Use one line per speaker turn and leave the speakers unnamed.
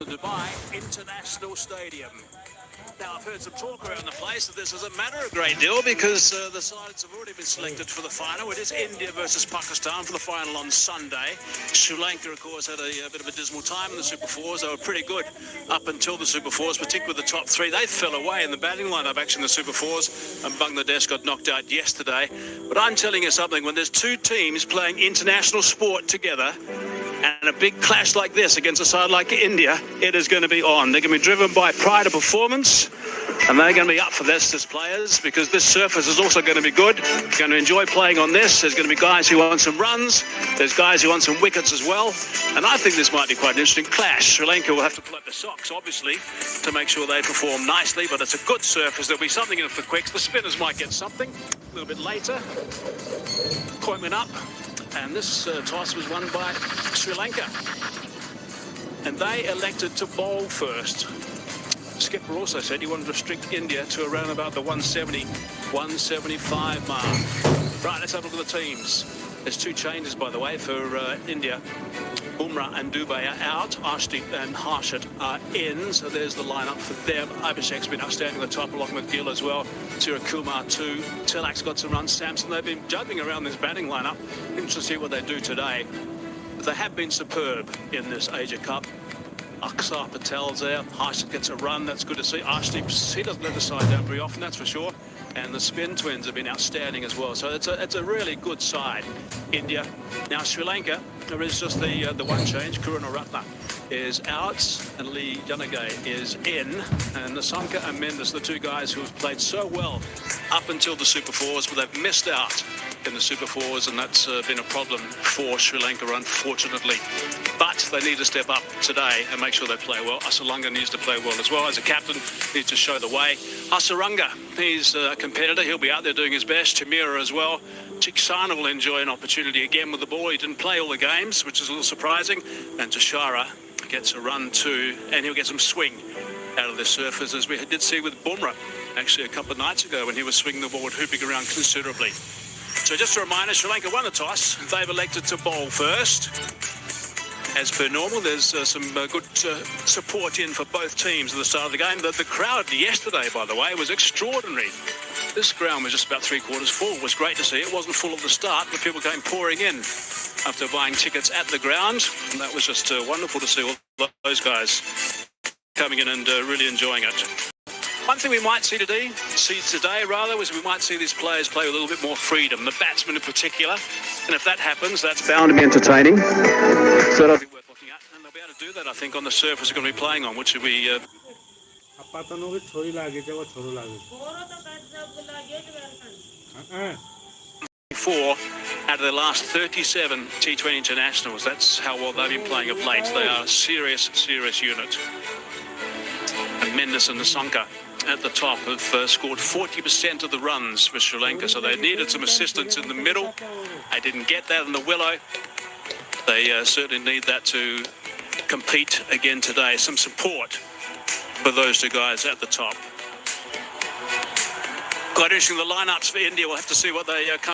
The Dubai International Stadium. Now, I've heard some talk around the place that this doesn't matter a great deal because the sides have already been selected for the final. It is India versus Pakistan for the final on Sunday. Sri Lanka, of course, had a bit of a dismal time in the Super Fours. They were pretty good up until the Super Fours, particularly the top three. They fell away in the batting lineup, actually, in the Super Fours, and Bangladesh got knocked out yesterday. But I'm telling you something, when there's two teams playing international sport together, and a big clash like this against a side like India, it is going to be on. They're going to be driven by pride of performance, and they're going to be up for this as players because this surface is also going to be good. You're going to enjoy playing on this. There's going to be guys who want some runs. There's guys who want some wickets as well. And I think this might be quite an interesting clash. Sri Lanka will have to pull up the socks, obviously, to make sure they perform nicely, but it's a good surface. There'll be something in it for quicks. The spinners might get something a little bit later. Appointment up. And this toss was won by Sri Lanka. And they elected to bowl first. Skipper also said he wanted to restrict India to around about the 170, 175 mark. Right, let's have a look at the teams. There's two changes, by the way, for India. Bumrah and Dubey are out. Arshdeep and Harshit are in. So there's the lineup for them. Abhishek's been outstanding at the top, along with Gill as well. Kumar too. Tilak's got some runs. Samson, they've been juggling around this batting lineup. Interesting to see what they do today. But they have been superb in this Asia Cup. Aksar Patel's there. Harshit gets a run. That's good to see. Arshdeep, he doesn't let the side down very often, that's for sure. And the spin twins have been outstanding as well. So it's a really good side, India. Now Sri Lanka, there is just the one change. Karunaratne is out and Lee Janagay is in. And Nasanka and Mendes, the two guys who have played so well up until the Super Fours, but they've missed out in the Super Fours, and that's been a problem for Sri Lanka, unfortunately. But they need to step up today and make sure they play well. Asalanga needs to play well as well. As a captain, needs to show the way. Hasaranga, he's a competitor. He'll be out there doing his best. Chamira as well. Chiksana will enjoy an opportunity again with the ball. He didn't play all the games, which is a little surprising. And Tashara gets a run too, and he'll get some swing out of the surface, as we did see with Bumrah actually a couple of nights ago when he was swinging the ball and hooping around considerably. So just a reminder, Sri Lanka won the toss. They've elected to bowl first. As per normal, there's some good support in for both teams at the start of the game. The crowd yesterday, by the way, was extraordinary. This ground was just about three-quarters full. It was great to see. It wasn't full at the start, but people came pouring in after buying tickets at the ground. And that was just wonderful to see all those guys coming in and really enjoying it. One thing we might see today, was we might see these players play with a little bit more freedom, the batsmen in particular. And if that happens, that's bound to be entertaining. So that'll be worth looking at. And they'll be able to do that, I think, on the surface they're going to be playing on, which will be... 4 out of their last 37 T20 internationals. That's how well they've been playing of late. They are a serious, serious unit. And Mendes and Nasanka at the top have scored 40% of the runs for Sri Lanka, so they needed some assistance in the middle. They didn't get that in the willow. They certainly need that to compete again today. Some support for those two guys at the top. Quite interesting, the lineups for India. We'll have to see what they come